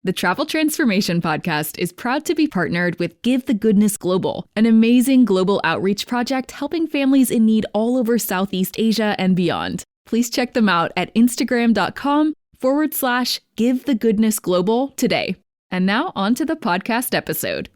The Travel Transformation Podcast is proud to be partnered with Give the Goodness Global, an amazing global outreach project helping families in need all over Southeast Asia and beyond. Please check them out at Instagram.com/Give the Goodness Global today. And now on to the podcast episode.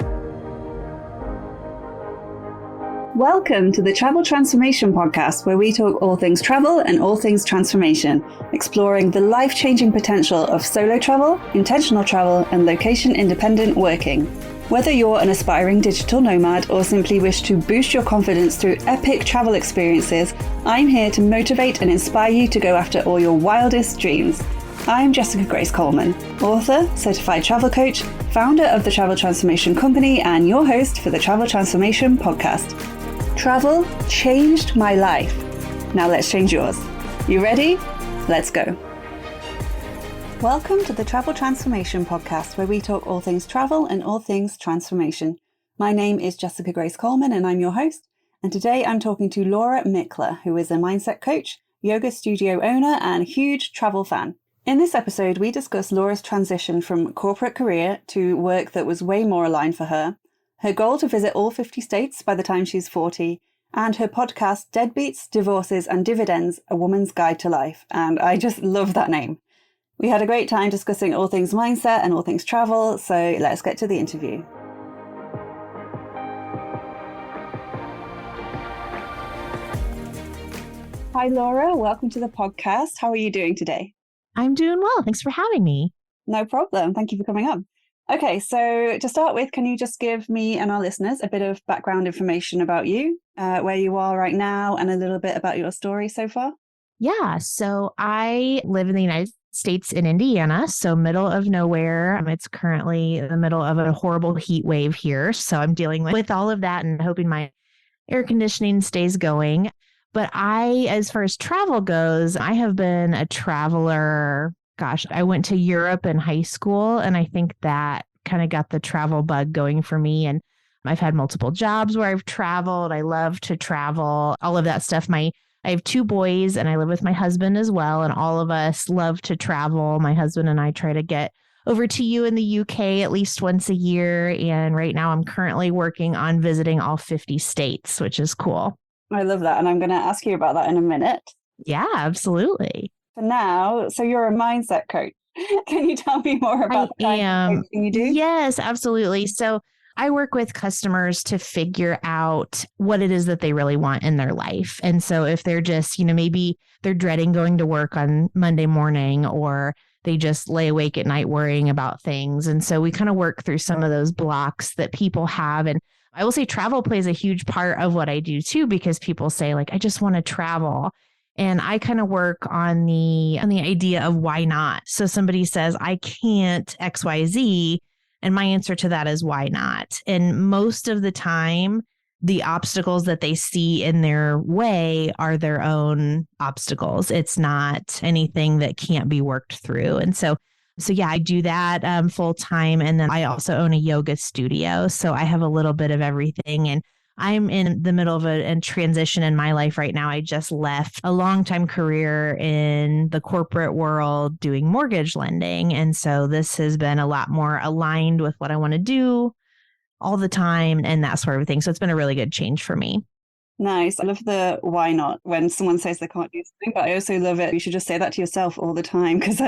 Welcome to the Travel Transformation Podcast, where we talk all things travel and all things transformation, exploring the life-changing potential of solo travel, intentional travel, and location-independent working. Whether you're an aspiring digital nomad or simply wish to boost your confidence through epic travel experiences, I'm here to motivate and inspire you to go after all your wildest dreams. I'm Jessica Grace Coleman, author, certified travel coach, founder of the Travel Transformation Company, and your host for the Travel Transformation Podcast. Travel changed my life. Now let's change yours. You ready? Let's go. Welcome to the Travel Transformation Podcast, where we talk all things travel and all things transformation. My name is Jessica Grace Coleman and I'm your host. And today I'm talking to Laura Mickler, who is a mindset coach, yoga studio owner, and huge travel fan. In this episode, we discuss Laura's transition from corporate career to work that was way more aligned for her, her goal to visit all 50 states by the time she's 40, and her podcast, Deadbeats, Divorces and Dividends, A Woman's Guide to Life. And I just love that name. We had a great time discussing all things mindset and all things travel, so let's get to the interview. Hi, Laura. Welcome to the podcast. How are you doing today? I'm doing well. Thanks for having me. No problem. Thank you for coming on. Okay, so to start with, can you just give me and our listeners a bit of background information about you, where you are right now, and a little bit about your story so far? Yeah, so I live in the United States in Indiana, so middle of nowhere. It's currently in the middle of a horrible heat wave here, so I'm dealing with all of that and hoping my air conditioning stays going. But as far as travel goes, I have been a traveler. Gosh, I went to Europe in high school, and I think that kind of got the travel bug going for me. And I've had multiple jobs where I've traveled. I love to travel, all of that stuff. I have 2 boys, and I live with my husband as well, and all of us love to travel. My husband and I try to get over to you in the UK at least once a year. And right now I'm currently working on visiting all 50 states, which is cool. I love that. And I'm going to ask you about that in a minute. Yeah, absolutely. For now, so you're a mindset coach. Can you tell me more about the kind of coaching you do? Yes, absolutely. So I work with customers to figure out what it is that they really want in their life. And so if they're just, maybe they're dreading going to work on Monday morning, or they just lay awake at night worrying about things. And so we kind of work through some of those blocks that people have. And I will say travel plays a huge part of what I do too, because people say like, I just want to travel. And I kind of work on the idea of why not. So somebody says, I can't XYZ. And my answer to that is why not? And most of the time, the obstacles that they see in their way are their own obstacles. It's not anything that can't be worked through. And so yeah, I do that full time. And then I also own a yoga studio. So I have a little bit of everything. And I'm in the middle of a transition in my life right now. I just left a long-time career in the corporate world doing mortgage lending. And so this has been a lot more aligned with what I want to do all the time and that sort of thing. So it's been a really good change for me. Nice. I love the why not when someone says they can't do something, but I also love it. You should just say that to yourself all the time, because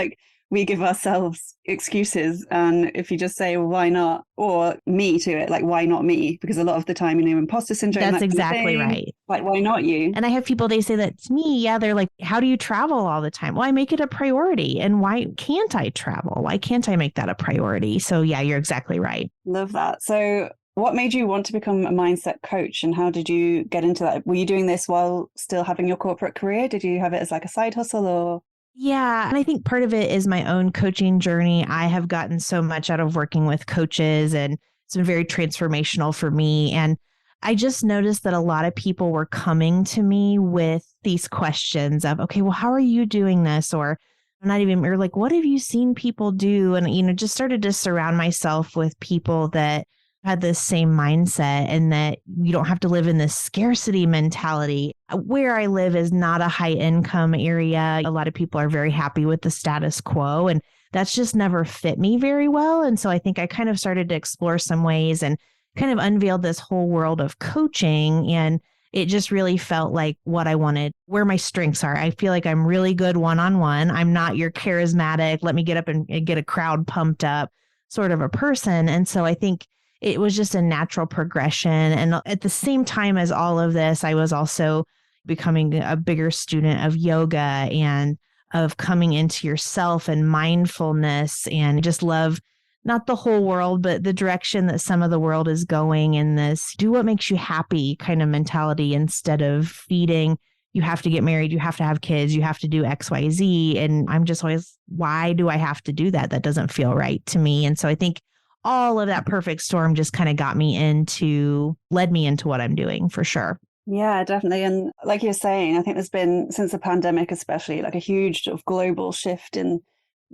we give ourselves excuses. And if you just say, well, why not? Or me to it, like, why not me? Because a lot of the time, imposter syndrome. That's exactly right. Like, why not you? And I have people, they say that to me. Yeah, they're like, how do you travel all the time? Well, I make it a priority. And why can't I travel? Why can't I make that a priority? So yeah, you're exactly right. Love that. So what made you want to become a mindset coach, and how did you get into that? Were you doing this while still having your corporate career? Did you have it as like a side hustle or? Yeah. And I think part of it is my own coaching journey. I have gotten so much out of working with coaches, and it's been very transformational for me. And I just noticed that a lot of people were coming to me with these questions of, okay, well, how are you doing this? Or like, what have you seen people do? And, just started to surround myself with people that had this same mindset, and that you don't have to live in this scarcity mentality. Where I live is not a high income area. A lot of people are very happy with the status quo, and that's just never fit me very well. And so I think I kind of started to explore some ways and kind of unveiled this whole world of coaching. And it just really felt like what I wanted, where my strengths are. I feel like I'm really good one-on-one. I'm not your charismatic, let me get up and get a crowd pumped up sort of a person. And so I think it was just a natural progression. And at the same time as all of this, I was also becoming a bigger student of yoga and of coming into yourself and mindfulness, and just love not the whole world, but the direction that some of the world is going in this do what makes you happy kind of mentality, instead of feeding, you have to get married, you have to have kids, you have to do X, Y, Z. And I'm just always, why do I have to do that? That doesn't feel right to me. And so I think all of that perfect storm just kind of led me into what I'm doing for sure. Yeah, definitely. And like you're saying, I think there's been, since the pandemic especially, like a huge sort of global shift in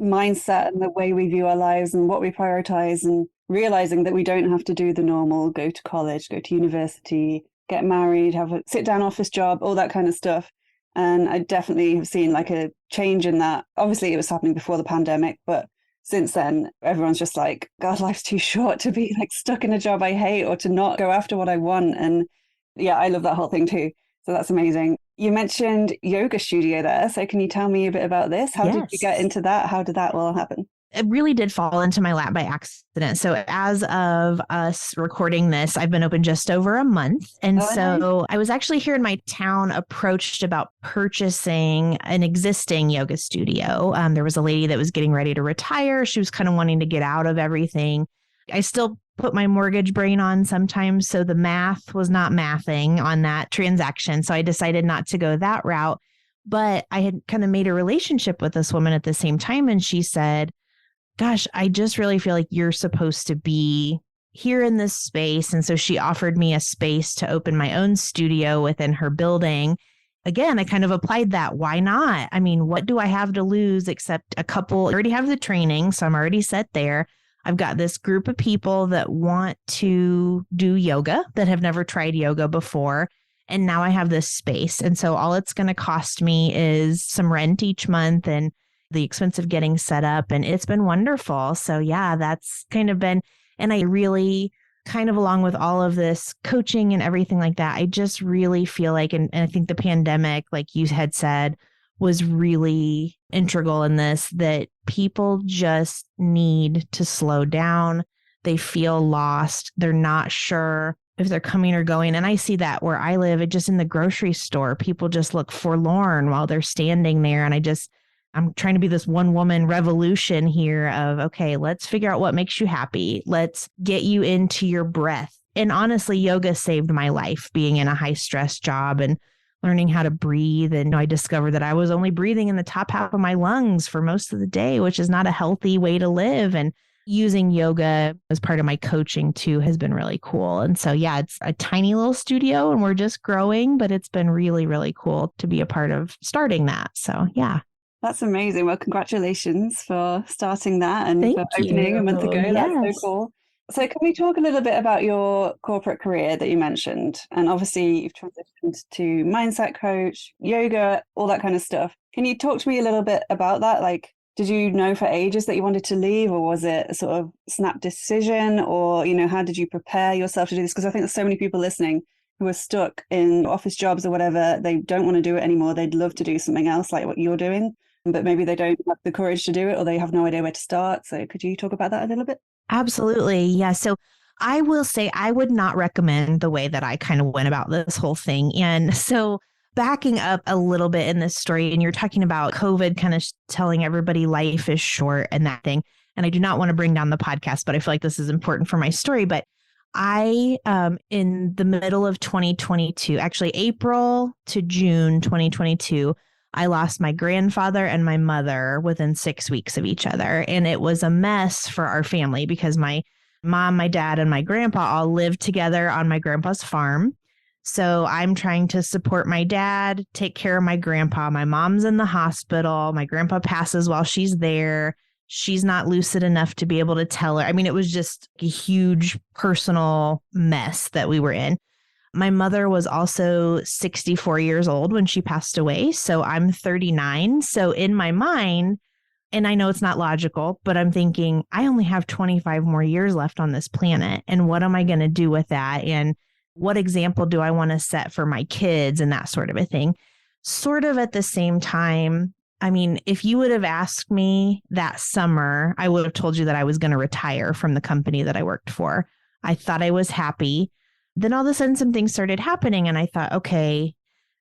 mindset and the way we view our lives and what we prioritize, and realizing that we don't have to do the normal, go to college, go to university, get married, have a sit down office job, all that kind of stuff. And I definitely have seen like a change in that. Obviously it was happening before the pandemic, but since then everyone's just like, God, life's too short to be like stuck in a job I hate or to not go after what I want. And yeah, I love that whole thing too. So that's amazing. You mentioned yoga studio there. So can you tell me a bit about this? How did you get into that? How did that all happen? It really did fall into my lap by accident. So as of us recording this, I've been open just over a month. And nice. I was actually here in my town approached about purchasing an existing yoga studio. There was a lady that was getting ready to retire. She was kind of wanting to get out of everything. I still put my mortgage brain on sometimes, so the math was not mathing on that transaction. So I decided not to go that route. But I had kind of made a relationship with this woman at the same time. And she said, gosh, I just really feel like you're supposed to be here in this space. And so she offered me a space to open my own studio within her building. Again, I kind of applied that. Why not? I mean, what do I have to lose except I already have the training, so I'm already set there. I've got this group of people that want to do yoga that have never tried yoga before. And now I have this space. And so all it's going to cost me is some rent each month and the expense of getting set up. And it's been wonderful. So yeah, that's kind of been, and I really kind of along with all of this coaching and everything like that, I just really feel like, and I think the pandemic, like you had said, was really integral in this, that people just need to slow down. They feel lost. They're not sure if they're coming or going. And I see that where I live, just in the grocery store, people just look forlorn while they're standing there. And I'm trying to be this one woman revolution here of, okay, let's figure out what makes you happy. Let's get you into your breath. And honestly, yoga saved my life, being in a high stress job and learning how to breathe. And I discovered that I was only breathing in the top half of my lungs for most of the day, which is not a healthy way to live. And using yoga as part of my coaching too has been really cool. And so, yeah, it's a tiny little studio and we're just growing, but it's been really, really cool to be a part of starting that. So, yeah. That's amazing. Well, congratulations for starting that and Thank for you. opening a month ago. Yes. That's so cool. So can we talk a little bit about your corporate career that you mentioned? And obviously you've transitioned to mindset coach, yoga, all that kind of stuff. Can you talk to me a little bit about that? Like, did you know for ages that you wanted to leave, or was it a sort of snap decision, or, how did you prepare yourself to do this? Because I think there's so many people listening who are stuck in office jobs or whatever. They don't want to do it anymore. They'd love to do something else like what you're doing, but maybe they don't have the courage to do it, or they have no idea where to start. So could you talk about that a little bit? Absolutely. Yeah. So I will say I would not recommend the way that I kind of went about this whole thing. And so backing up a little bit in this story, and you're talking about COVID kind of telling everybody life is short and that thing. And I do not want to bring down the podcast, but I feel like this is important for my story. But I, in the middle of 2022, actually April to June 2022, I lost my grandfather and my mother within 6 weeks of each other. And it was a mess for our family because my mom, my dad, and my grandpa all lived together on my grandpa's farm. So I'm trying to support my dad, take care of my grandpa. My mom's in the hospital. My grandpa passes while she's there. She's not lucid enough to be able to tell her. I mean, it was just a huge personal mess that we were in. My mother was also 64 years old when she passed away. So I'm 39. So in my mind, And I know it's not logical, but I'm thinking I only have 25 more years left on this planet. And what am I going to do with that? And what example do I want to set for my kids and that sort of a thing? Sort of at the same time, I mean, if you would have asked me that summer, I would have told you that I was going to retire from the company that I worked for. I thought I was happy. Then all of a sudden, some things started happening. And I thought, okay,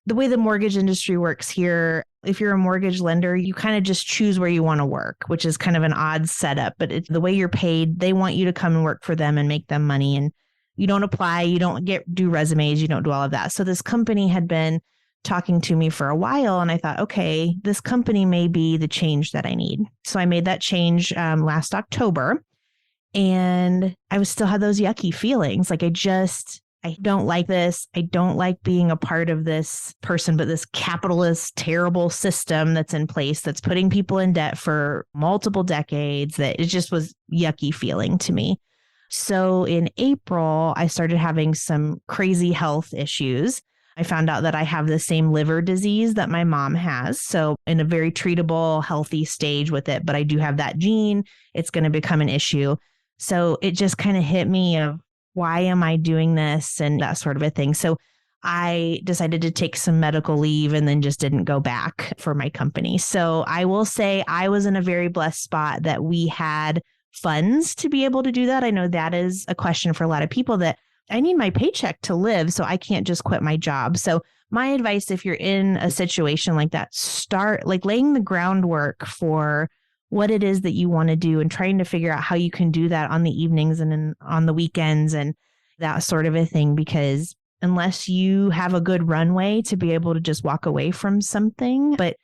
the way the mortgage industry works here, if you're a mortgage lender, you kind of just choose where you want to work, which is kind of an odd setup. But it's the way you're paid, they want you to come and work for them and make them money. And you don't apply, you don't do resumes, you don't do all of that. So this company had been talking to me for a while. And I thought, okay, this company may be the change that I need. So I made that change last October. And I still had those yucky feelings. Like I don't like this. I don't like being a part of this person, but this capitalist, terrible system that's in place that's putting people in debt for multiple decades, that it just was yucky feeling to me. So in April, I started having some crazy health issues. I found out that I have the same liver disease that my mom has. So in a very treatable, healthy stage with it, but I do have that gene. It's going to become an issue. So it just kind of hit me of, why am I doing this and that sort of a thing. So I decided to take some medical leave and then just didn't go back for my company. So I will say I was in a very blessed spot that we had funds to be able to do that. I know that is a question for a lot of people, that I need my paycheck to live, so I can't just quit my job. So my advice, if you're in a situation like that, start like laying the groundwork for what it is that you want to do and trying to figure out how you can do that on the evenings and on the weekends and that sort of a thing. Because unless you have a good runway to be able to just walk away from something, but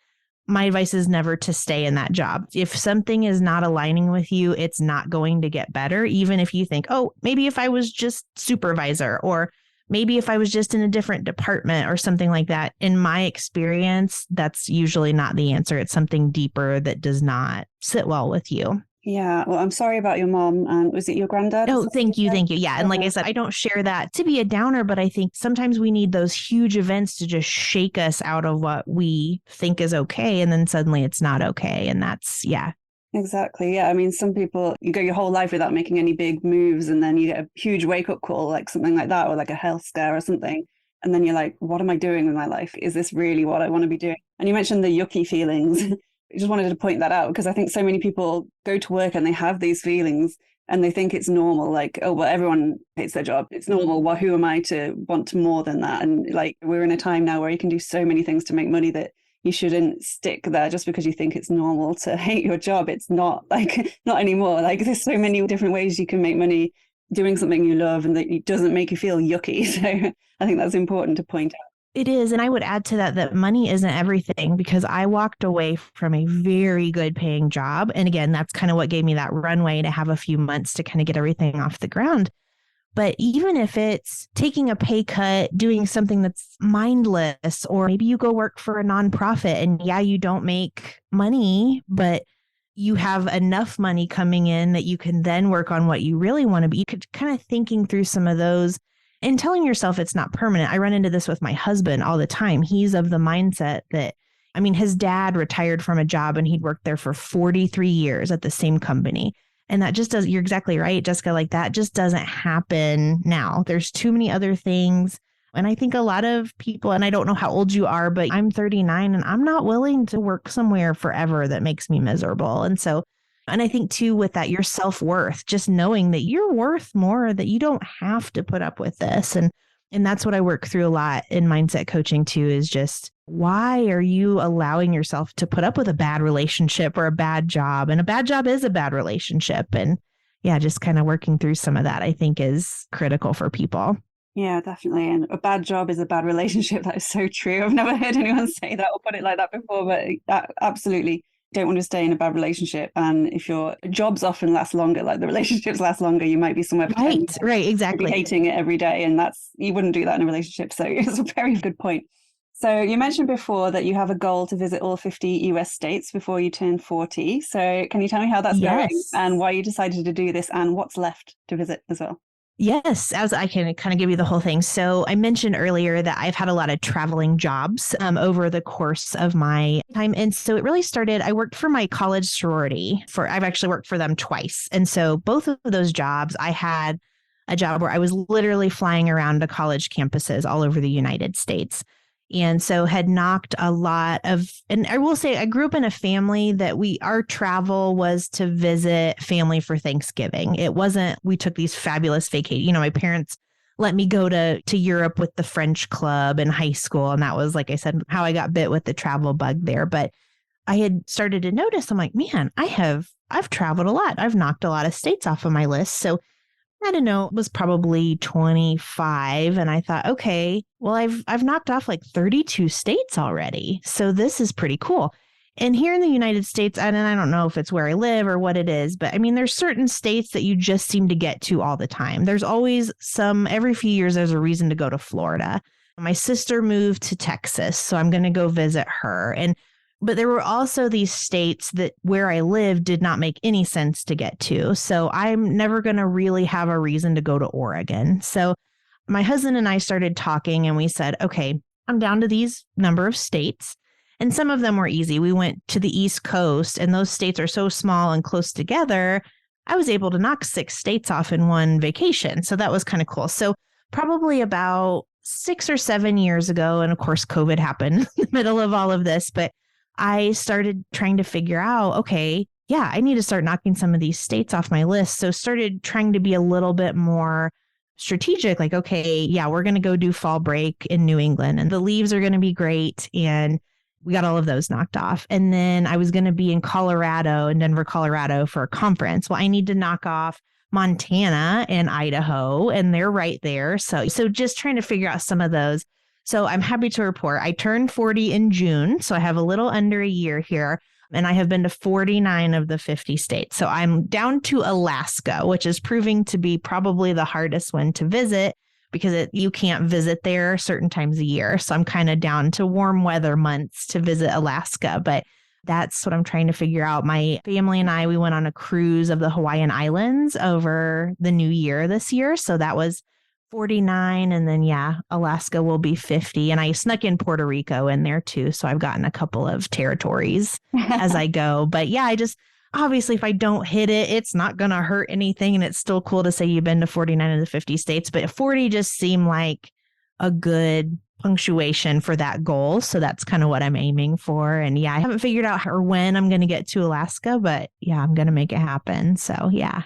my advice is never to stay in that job. If something is not aligning with you, it's not going to get better. Even if you think, oh, maybe if I was just supervisor, or maybe if I was just in a different department or something like that. In my experience, that's usually not the answer. It's something deeper that does not sit well with you. Yeah, well, I'm sorry about your mom. And was it your granddad? Oh, thank you. Thank you. Yeah. And like I said, I don't share that to be a downer, but I think sometimes we need those huge events to just shake us out of what we think is okay. And then suddenly it's not okay. And that's, yeah. Exactly. Yeah. I mean, some people, you go your whole life without making any big moves, and then you get a huge wake-up call, like something like that, or like a health scare or something. And then you're like, what am I doing with my life? Is this really what I want to be doing? And you mentioned the yucky feelings. I just wanted to point that out, because I think so many people go to work and they have these feelings and they think it's normal. Like, oh, well, everyone hates their job. It's normal. Well, who am I to want more than that? And like, we're in a time now where you can do so many things to make money that you shouldn't stick there just because you think it's normal to hate your job. It's not, like, not anymore. Like, there's so many different ways you can make money doing something you love and that it doesn't make you feel yucky. So I think that's important to point out. It is. And I would add to that money isn't everything, because I walked away from a very good paying job. And again, that's kind of what gave me that runway to have a few months to kind of get everything off the ground. But even if it's taking a pay cut, doing something that's mindless, or maybe you go work for a nonprofit and yeah, you don't make money, but you have enough money coming in that you can then work on what you really want to be. You could kind of thinking through some of those and telling yourself it's not permanent. I run into this with my husband all the time. He's of the mindset that, I mean, his dad retired from a job and he'd worked there for 43 years at the same company. And that just does, you're exactly right, Jessica, like that just doesn't happen now. There's too many other things. And I think a lot of people, and I don't know how old you are, but I'm 39 and I'm not willing to work somewhere forever that makes me miserable. And I think too, with that, your self-worth, just knowing that you're worth more, that you don't have to put up with this. And that's what I work through a lot in mindset coaching too, is just, why are you allowing yourself to put up with a bad relationship or a bad job? And a bad job is a bad relationship. And yeah, just kind of working through some of that, I think, is critical for people. Yeah, definitely. And a bad job is a bad relationship. That is so true. I've never heard anyone say that or put it like that before, but that absolutely. Don't want to stay in a bad relationship. And if your jobs often last longer, like the relationships last longer, you might be somewhere right, exactly, hating it every day, and you wouldn't do that in a relationship. So it's a very good point. So you mentioned before that you have a goal to visit all 50 US states before you turn 40. So can you tell me how that's going and why you decided to do this and what's left to visit as well? Yes, as I can kind of give you the whole thing. So I mentioned earlier that I've had a lot of traveling jobs over the course of my time. And so it really started, I worked for my college sorority I've actually worked for them twice. And so both of those jobs, I had a job where I was literally flying around to college campuses all over the United States. And so had knocked a lot of, and I will say I grew up in a family that our travel was to visit family for Thanksgiving. It wasn't, we took these fabulous vacations. My parents let me go to Europe with the French club in high school. And that was, like I said, how I got bit with the travel bug there. But I had started to notice, I'm like, man, I've traveled a lot. I've knocked a lot of states off of my list. So I don't know, it was probably 25. And I thought, okay, well, I've knocked off like 32 states already. So this is pretty cool. And here in the United States, and I don't know if it's where I live or what it is, but I mean, there's certain states that you just seem to get to all the time. There's always every few years, there's a reason to go to Florida. My sister moved to Texas, so I'm going to go visit her. But there were also these states that where I live did not make any sense to get to. So I'm never going to really have a reason to go to Oregon. So my husband and I started talking and we said, okay, I'm down to these number of states. And some of them were easy. We went to the East Coast and those states are so small and close together. I was able to knock 6 states off in one vacation. So that was kind of cool. So probably about 6 or 7 years ago, and of course, COVID happened in the middle of all of this, but I started trying to figure out, okay, yeah, I need to start knocking some of these states off my list. So started trying to be a little bit more strategic, like, okay, yeah, we're going to go do fall break in New England and the leaves are going to be great. And we got all of those knocked off. And then I was going to be in Denver, Colorado for a conference. Well, I need to knock off Montana and Idaho, and they're right there. So just trying to figure out some of those. So I'm happy to report I turned 40 in June. So I have a little under a year here and I have been to 49 of the 50 states. So I'm down to Alaska, which is proving to be probably the hardest one to visit because you can't visit there certain times a year. So I'm kind of down to warm weather months to visit Alaska. But that's what I'm trying to figure out. My family and I, we went on a cruise of the Hawaiian Islands over the new year this year. So that was 49. And then, yeah, Alaska will be 50. And I snuck in Puerto Rico in there too. So I've gotten a couple of territories as I go. But yeah, obviously, if I don't hit it, it's not going to hurt anything. And it's still cool to say you've been to 49 of the 50 states. But 40 just seemed like a good punctuation for that goal. So that's kind of what I'm aiming for. And yeah, I haven't figured out how or when I'm going to get to Alaska, but yeah, I'm going to make it happen. So yeah.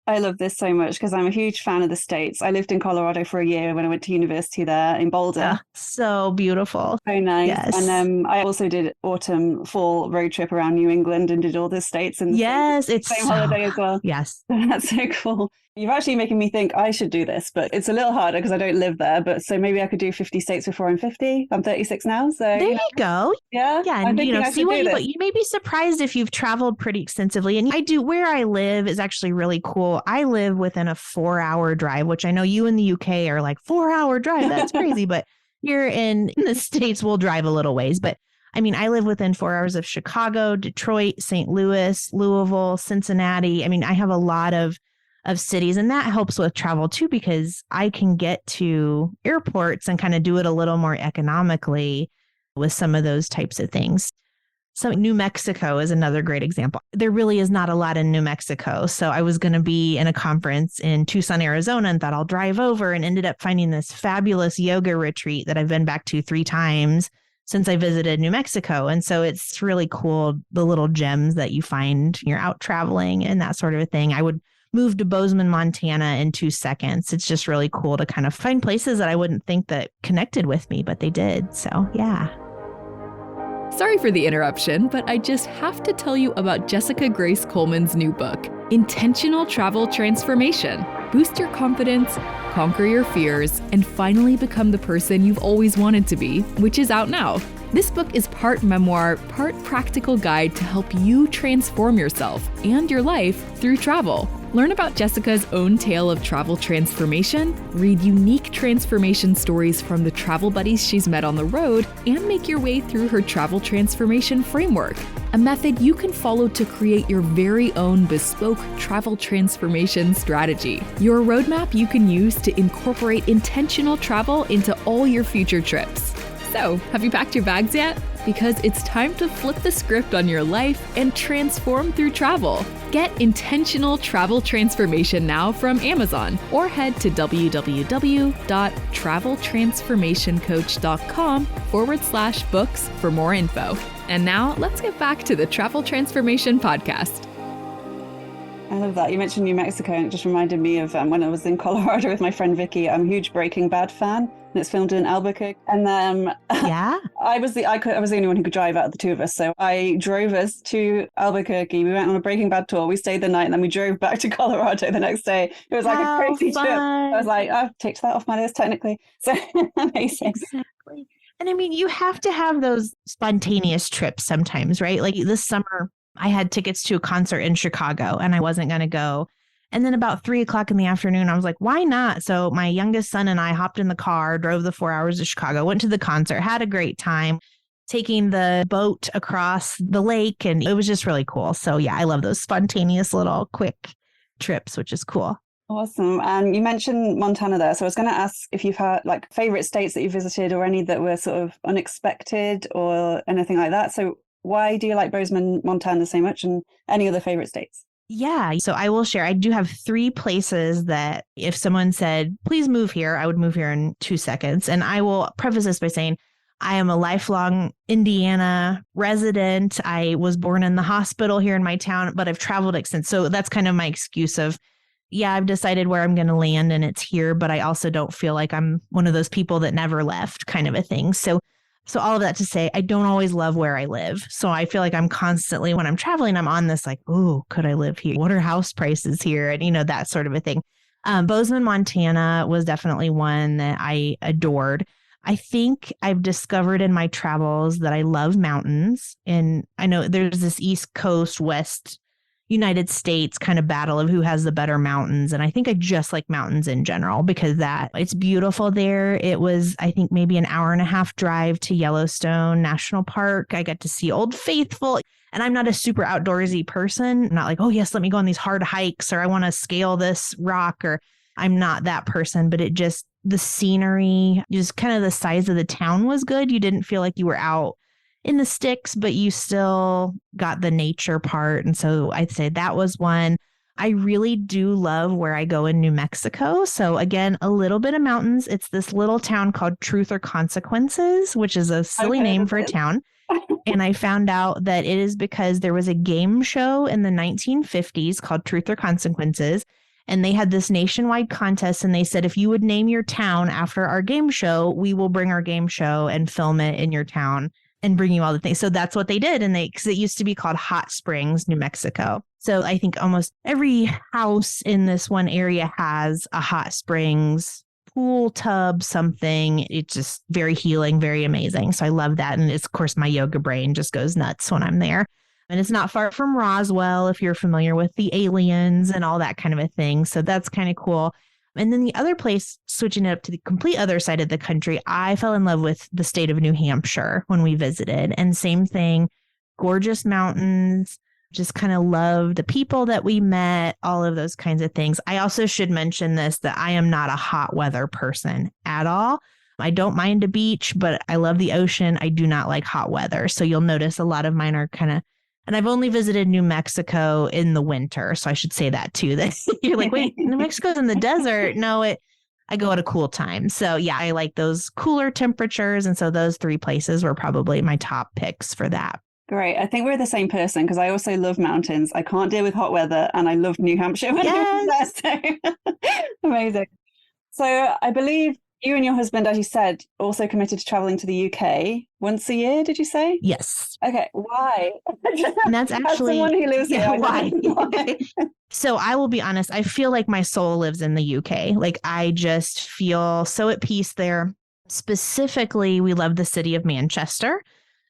I love this so much because I'm a huge fan of the States. I lived in Colorado for a year when I went to university there in Boulder. So beautiful. So nice. Yes. And I also did fall road trip around New England and did all the states in the same holiday as well. Yes. That's so cool. You're actually making me think I should do this, but it's a little harder because I don't live there. But so maybe I could do 50 states before I'm 50. I'm 36 now. So there you go. Yeah. Yeah. And see what you may be surprised if you've traveled pretty extensively. And where I live is actually really cool. I live within a 4-hour drive, which I know you in the UK are like 4-hour drive. That's crazy. But here in the States, we'll drive a little ways. But I mean, I live within 4 hours of Chicago, Detroit, St. Louis, Louisville, Cincinnati. I mean, I have a lot of cities, and that helps with travel too, because I can get to airports and kind of do it a little more economically with some of those types of things. So New Mexico is another great example. There really is not a lot in New Mexico. So I was going to be in a conference in Tucson, Arizona, and thought I'll drive over, and ended up finding this fabulous yoga retreat that I've been back to 3 times since I visited New Mexico. And so it's really cool, the little gems that you find when you're out traveling and that sort of a thing. I would move to Bozeman, Montana in 2 seconds. It's just really cool to kind of find places that I wouldn't think that connected with me, but they did. So yeah. Sorry for the interruption, but I just have to tell you about Jessica Grace Coleman's new book, Intentional Travel Transformation. Boost your confidence, conquer your fears, and finally become the person you've always wanted to be, which is out now. This book is part memoir, part practical guide to help you transform yourself and your life through travel. Learn about Jessica's own tale of travel transformation, read unique transformation stories from the travel buddies she's met on the road, and make your way through her travel transformation framework, a method you can follow to create your very own bespoke travel transformation strategy. Your roadmap you can use to incorporate intentional travel into all your future trips. So, have you packed your bags yet? Because it's time to flip the script on your life and transform through travel. Get intentional travel transformation now from Amazon or head to www.traveltransformationcoach.com/books for more info. And now let's get back to the Travel Transformation Podcast. I love that. You mentioned New Mexico, and it just reminded me of when I was in Colorado with my friend Vicky. I'm a huge Breaking Bad fan, and it's filmed in Albuquerque. And then I was the only one who could drive out of the two of us. So I drove us to Albuquerque. We went on a Breaking Bad tour. We stayed the night, and then we drove back to Colorado the next day. It was like a crazy trip. I was like, I've ticked that off my list technically. So amazing. Exactly. And I mean, you have to have those spontaneous trips sometimes, right? Like this summer, I had tickets to a concert in Chicago and I wasn't going to go. And then about 3:00 in the afternoon, I was like, why not? So my youngest son and I hopped in the car, drove the 4 hours to Chicago, went to the concert, had a great time taking the boat across the lake. And it was just really cool. So yeah, I love those spontaneous little quick trips, which is cool. Awesome. And you mentioned Montana there. So I was going to ask if you've had like favorite states that you visited or any that were sort of unexpected or anything like that. So why do you like Bozeman, Montana so much, and any other favorite states? Yeah. So I will share. I do have 3 places that if someone said, please move here, I would move here in 2 seconds. And I will preface this by saying I am a lifelong Indiana resident. I was born in the hospital here in my town, but I've traveled extensively. So that's kind of my excuse of, yeah, I've decided where I'm going to land and it's here, but I also don't feel like I'm one of those people that never left kind of a thing. So all of that to say, I don't always love where I live. So I feel like I'm constantly, when I'm traveling, I'm on this like, oh, could I live here? What are house prices here? And, that sort of a thing. Bozeman, Montana was definitely one that I adored. I think I've discovered in my travels that I love mountains. And I know there's this East Coast, West United States kind of battle of who has the better mountains. And I think I just like mountains in general because it's beautiful there. It was, I think, maybe an 1.5-hour drive to Yellowstone National Park. I got to see Old Faithful. And I'm not a super outdoorsy person. I'm not like, oh, yes, let me go on these hard hikes or I want to scale this rock, or I'm not that person. But the scenery, just kind of the size of the town was good. You didn't feel like you were out in the sticks, but you still got the nature part. And so I'd say that was one. I really do love where I go in New Mexico. So again, a little bit of mountains. It's this little town called Truth or Consequences, which is a silly name for a town. And I found out that it is because there was a game show in the 1950s called Truth or Consequences. And they had this nationwide contest. And they said, if you would name your town after our game show, we will bring our game show and film it in your town and bring you all the things. So that's what they did. And because it used to be called Hot Springs, New Mexico. So I think almost every house in this one area has a hot springs, pool, tub, something. It's just very healing, very amazing. So I love that. And it's, of course, my yoga brain just goes nuts when I'm there. And it's not far from Roswell, if you're familiar with the aliens and all that kind of a thing. So that's kind of cool. And then the other place, switching it up to the complete other side of the country, I fell in love with the state of New Hampshire when we visited. And same thing, gorgeous mountains, just kind of love the people that we met, all of those kinds of things. I also should mention this, that I am not a hot weather person at all. I don't mind a beach, but I love the ocean. I do not like hot weather. So you'll notice a lot of mine are kind of, and I've only visited New Mexico in the winter. So I should say that too, that you're like, wait, New Mexico's in the desert. No, I go at a cool time. So yeah, I like those cooler temperatures. And so those 3 places were probably my top picks for that. Great. I think we're the same person because I also love mountains. I can't deal with hot weather and I love New Hampshire when I was there. So amazing. So I believe you and your husband, as you said, also committed to traveling to the UK once a year, did you say? Yes. Okay. Why? And that's actually someone who lives here. Why? So I will be honest, I feel like my soul lives in the UK. Like I just feel so at peace there. Specifically, we love the city of Manchester.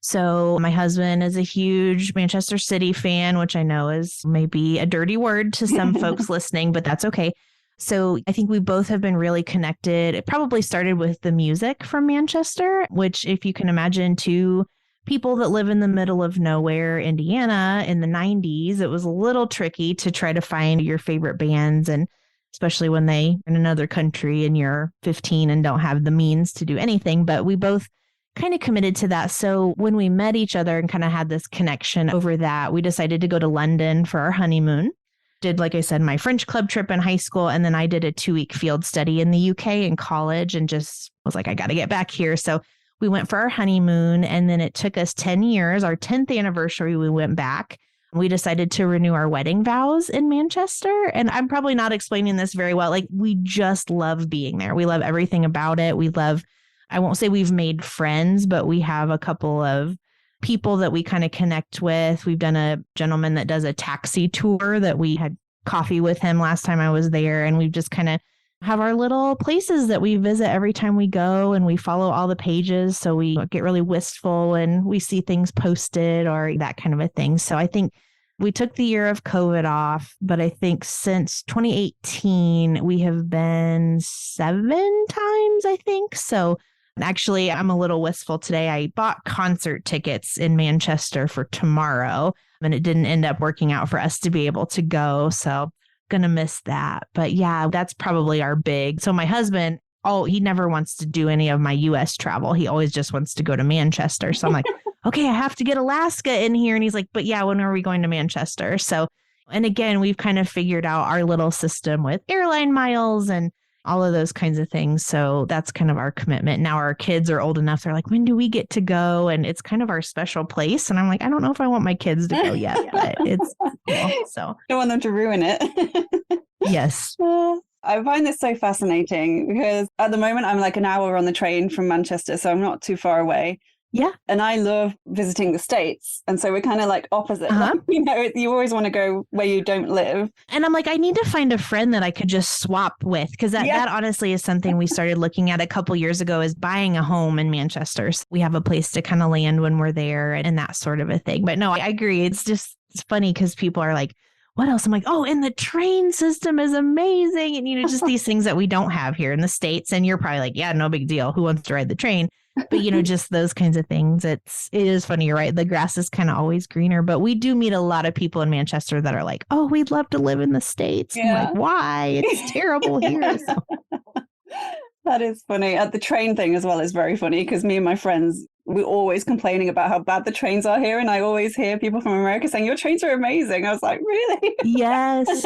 So my husband is a huge Manchester City fan, which I know is maybe a dirty word to some folks listening, but that's okay. So I think we both have been really connected. It probably started with the music from Manchester, which if you can imagine two people that live in the middle of nowhere, Indiana in the 90s, it was a little tricky to try to find your favorite bands. And especially when they are in another country and you're 15 and don't have the means to do anything. But we both kind of committed to that. So when we met each other and kind of had this connection over that, we decided to go to London for our honeymoon. Did, like I said, my French club trip in high school. And then I did a 2-week field study in the UK in college and just was like, I got to get back here. So we went for our honeymoon and then it took us 10 years, our 10th anniversary, we went back. We decided to renew our wedding vows in Manchester. And I'm probably not explaining this very well. Like, we just love being there. We love everything about it. We love, I won't say we've made friends, but we have a couple of people that we kind of connect with. We've done a gentleman that does a taxi tour that we had coffee with him last time I was there. And we've just kind of have our little places that we visit every time we go, and we follow all the pages. So we get really wistful and we see things posted or that kind of a thing. So I think we took the year of COVID off, but I think since 2018, we have been 7 times, I think. So actually, I'm a little wistful today. I bought concert tickets in Manchester for tomorrow, and it didn't end up working out for us to be able to go. So going to miss that. But yeah, that's probably our big. So my husband, he never wants to do any of my US travel. He always just wants to go to Manchester. So I'm like, okay, I have to get Alaska in here. And he's like, but yeah, when are we going to Manchester? So, and again, we've kind of figured out our little system with airline miles and all of those kinds of things. So that's kind of our commitment. Now our kids are old enough. They're like, when do we get to go? And it's kind of our special place. And I'm like, I don't know if I want my kids to go yet, but it's cool. So don't want them to ruin it. Yes. I find this so fascinating because at the moment I'm like an hour on the train from Manchester, so I'm not too far away. Yeah. And I love visiting the States. And so we're kind of like opposite. Uh-huh. You know, you always want to go where you don't live. And I'm like, I need to find a friend that I could just swap with, because that honestly is something we started looking at a couple years ago, is buying a home in Manchester. So we have a place to kind of land when we're there and that sort of a thing. But no, I agree. It's funny because people are like, what else? I'm like, oh, and the train system is amazing. And, you know, just these things that we don't have here in the States. And you're probably like, yeah, no big deal. Who wants to ride the train? But, you know, just those kinds of things. It is funny. You're right. The grass is kind of always greener. But we do meet a lot of people in Manchester that are like, oh, we'd love to live in the States. Yeah. I'm like, why? It's terrible here. So. That is funny. The train thing as well is very funny because me and my friends, we're always complaining about how bad the trains are here. And I always hear people from America saying, your trains are amazing. I was like, really? Yes,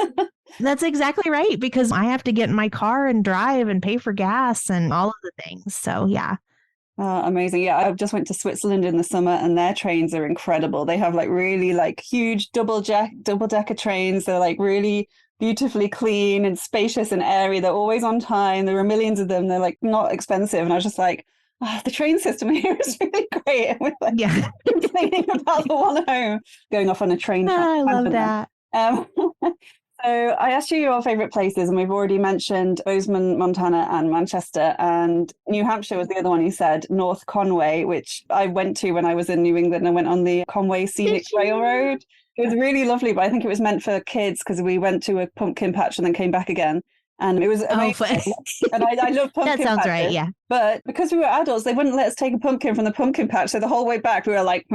that's exactly right. Because I have to get in my car and drive and pay for gas and all of the things. So, yeah. Amazing. Yeah, I just went to Switzerland in the summer and their trains are incredible. They have like really like huge double-decker trains. They're like really beautifully clean and spacious and airy. They're always on time. There are millions of them. They're like not expensive. And I was just like, the train system here is really great. And we're like complaining about the one home going off on a train. I love that. So I asked you your favorite places, and we've already mentioned Bozeman, Montana, and Manchester, and New Hampshire was the other one you said, North Conway, which I went to when I was in New England. I went on the Conway Scenic Railroad. It was really lovely, but I think it was meant for kids because we went to a pumpkin patch and then came back again. And it was amazing. And I love pumpkin That sounds patches. right, yeah. But because we were adults, they wouldn't let us take a pumpkin from the pumpkin patch. So the whole way back, we were like...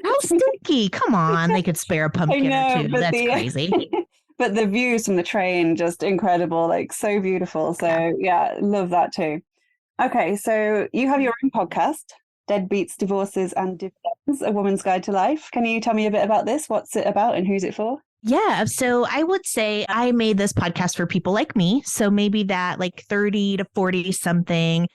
How stinky. Come on. They could spare a pumpkin or two. That's crazy. But the views from the train, just incredible, like so beautiful. So yeah, love that too. Okay, so you have your own podcast, Deadbeats, Divorces and Dividends, A Woman's Guide to Life. Can you tell me a bit about this? What's it about and who's it for? Yeah. So I would say I made this podcast for people like me. So maybe that like 30 to 40 something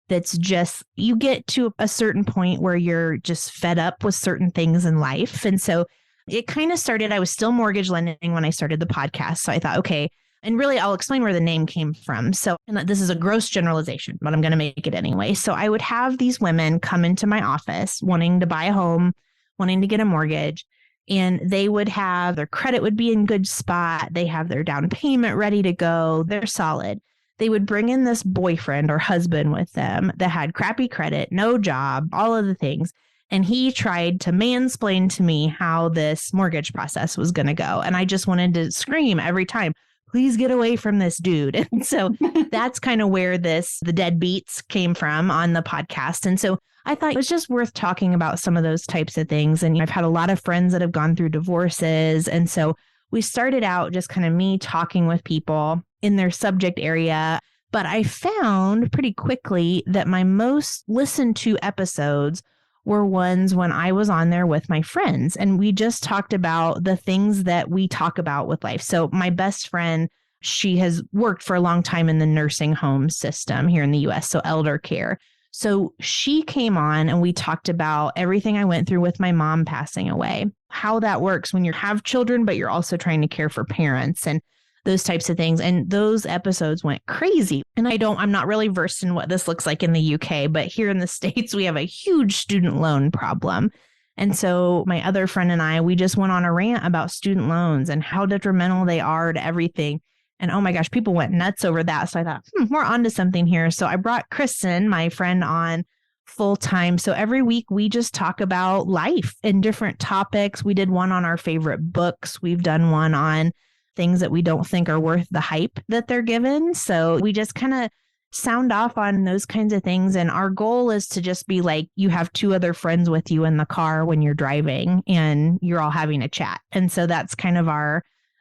that's just, you get to a certain point where you're just fed up with certain things in life. And so it kind of started, I was still mortgage lending when I started the podcast. So I thought, okay, and really I'll explain where the name came from. So, and this is a gross generalization, but I'm going to make it anyway. So I would have these women come into my office wanting to buy a home, wanting to get a mortgage, and they would have, their credit would be in good spot. They have their down payment ready to go. They're solid. They would bring in this boyfriend or husband with them that had crappy credit, no job, all of the things. And he tried to mansplain to me how this mortgage process was going to go. And I just wanted to scream every time, please get away from this dude. And so that's kind of where the Deadbeats came from on the podcast. And so I thought it was just worth talking about some of those types of things. And I've had a lot of friends that have gone through divorces. And so we started out just kind of me talking with people in their subject area. But I found pretty quickly that my most listened to episodes were ones when I was on there with my friends. And we just talked about the things that we talk about with life. So my best friend, she has worked for a long time in the nursing home system here in the US, so elder care. So she came on and we talked about everything I went through with my mom passing away, how that works when you have children, but you're also trying to care for parents and those types of things. And those episodes went crazy. And I'm not really versed in what this looks like in the UK, but here in the States, we have a huge student loan problem. And so my other friend and I, we just went on a rant about student loans and how detrimental they are to everything. And oh my gosh, people went nuts over that. So I thought, we're onto something here. So I brought Kristen, my friend, on full time. So every week we just talk about life and different topics. We did one on our favorite books. We've done one on things that we don't think are worth the hype that they're given. So we just kind of sound off on those kinds of things. And our goal is to just be like, you have two other friends with you in the car when you're driving and you're all having a chat. And so that's kind of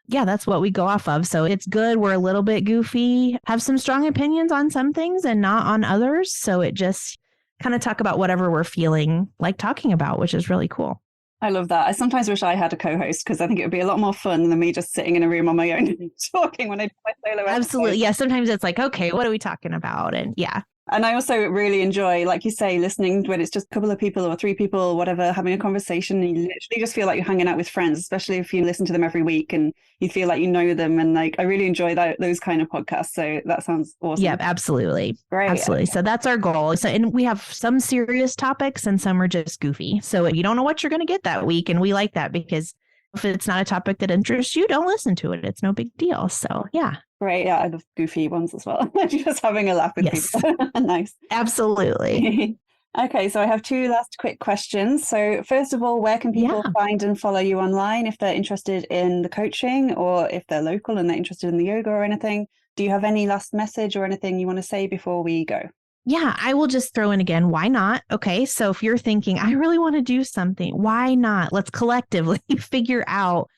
that's what we go off of. So it's good. We're a little bit goofy, have some strong opinions on some things and not on others. So it just kind of talk about whatever we're feeling like talking about, which is really cool. I love that. I sometimes wish I had a co-host because I think it would be a lot more fun than me just sitting in a room on my own talking when I do my solo episode. Absolutely. Yeah. Sometimes it's like, okay, what are we talking about? And yeah. And I also really enjoy, like you say, listening when it's just a couple of people or three people or whatever, having a conversation. And you literally just feel like you're hanging out with friends, especially if you listen to them every week and you feel like you know them. And like, I really enjoy those kind of podcasts. So that sounds awesome. Yeah, absolutely. Great. Absolutely. So that's our goal. So, and we have some serious topics and some are just goofy. So you don't know what you're going to get that week. And we like that because if it's not a topic that interests you, don't listen to it. It's no big deal. So yeah. Great. Yeah, I love goofy ones as well. Just having a laugh with people. Nice. Absolutely. Okay, so I have two last quick questions. So first of all, where can people find and follow you online if they're interested in the coaching or if they're local and they're interested in the yoga or anything? Do you have any last message or anything you want to say before we go? Yeah, I will just throw in again, why not? Okay, so if you're thinking, I really want to do something, why not? Let's collectively figure out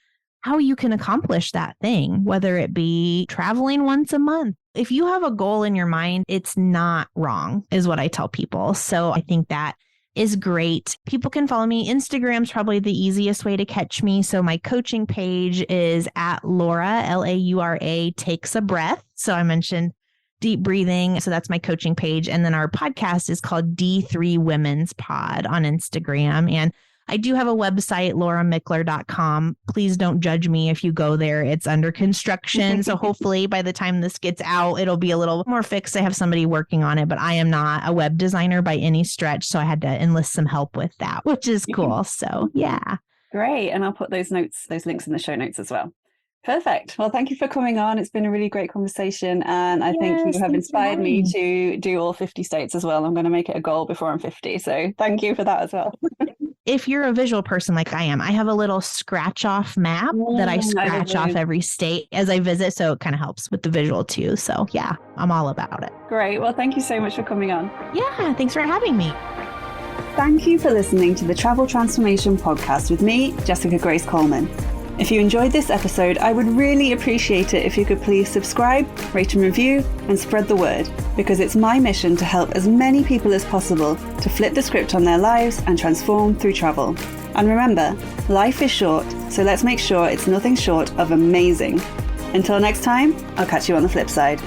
how you can accomplish that thing, whether it be traveling once a month. If you have a goal in your mind, it's not wrong, is what I tell people. So I think that is great. People can follow me. Instagram's probably the easiest way to catch me. So my coaching page is at Laura, Laura, takes a breath. So I mentioned deep breathing. So that's my coaching page. And then our podcast is called D3 Women's Pod on Instagram. And I do have a website, lauramickler.com. Please don't judge me if you go there. It's under construction. So hopefully by the time this gets out, it'll be a little more fixed. I have somebody working on it, but I am not a web designer by any stretch. So I had to enlist some help with that, which is cool. So yeah. Great. And I'll put those links in the show notes as well. Perfect. Well, thank you for coming on. It's been a really great conversation. And I think you have inspired me to do all 50 states as well. I'm going to make it a goal before I'm 50. So thank you for that as well. If you're a visual person like I am, I have a little scratch off map that I scratch off every state as I visit. So it kind of helps with the visual too. So yeah, I'm all about it. Great. Well, thank you so much for coming on. Yeah. Thanks for having me. Thank you for listening to the Travel Transformation Podcast with me, Jessica Grace Coleman. If you enjoyed this episode, I would really appreciate it if you could please subscribe, rate and review, and spread the word, because it's my mission to help as many people as possible to flip the script on their lives and transform through travel. And remember, life is short, so let's make sure it's nothing short of amazing. Until next time, I'll catch you on the flip side.